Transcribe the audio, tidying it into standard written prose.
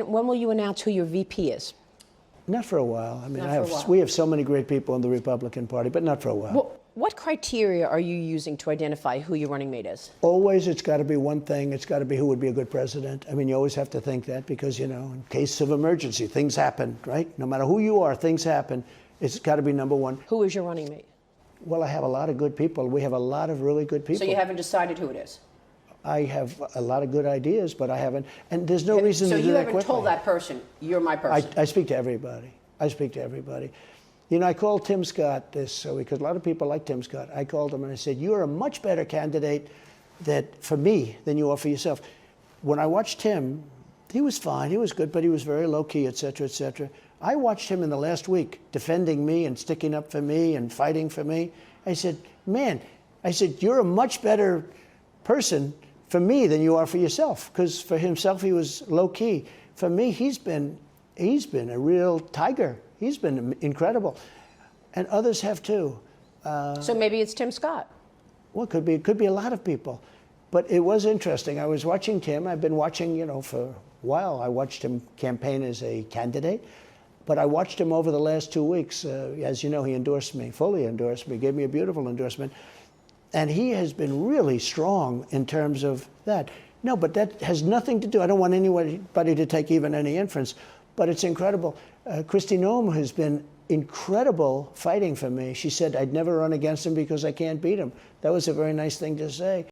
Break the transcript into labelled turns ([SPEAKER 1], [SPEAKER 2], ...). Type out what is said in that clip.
[SPEAKER 1] When will you announce who your VP is?
[SPEAKER 2] Not for a while. I mean,
[SPEAKER 1] Not for a while.
[SPEAKER 2] we have so many great people in the Republican Party, but not for a while.
[SPEAKER 1] Well, what criteria are you using to identify who your running mate is?
[SPEAKER 2] Always, it's got to be one thing. It's got to be who would be a good president. I mean, you always have to think that because, you know, in case of emergency, things happen, right? No matter who you are, things happen. It's got to be number one.
[SPEAKER 1] Who is your running mate?
[SPEAKER 2] Well, I have a lot of good people. We have a lot of really good people.
[SPEAKER 1] So you haven't decided who it is?
[SPEAKER 2] I have a lot of good ideas, but I haven't. And there's no reason to do that quickly.
[SPEAKER 1] So you haven't told that person, you're my person?
[SPEAKER 2] I speak to everybody. I speak to everybody. You know, I called Tim Scott this week, because a lot of people like Tim Scott. I called him and I said, you're a much better candidate for me than you are for yourself. When I watched him, he was fine, he was good, but he was very low-key, et cetera, et cetera. I watched him in the last week defending me and sticking up for me and fighting for me. I said, man, you're a much better person for me than you are for yourself, because for himself, he was low-key. For me, he's been a real tiger. He's been incredible. And others have too.
[SPEAKER 1] So maybe it's Tim Scott.
[SPEAKER 2] Well, it could be a lot of people. But it was interesting. I was watching Tim. I've been watching, you know, for a while. I watched him campaign as a candidate. But I watched him over the last 2 weeks. As you know, he endorsed me, fully endorsed me, gave me a beautiful endorsement. And he has been really strong in terms of that. No, but that has nothing to do, I don't want anybody to take even any inference, but it's incredible. Kristi Noem has been incredible fighting for me. She said I'd never run against him because I can't beat him. That was a very nice thing to say.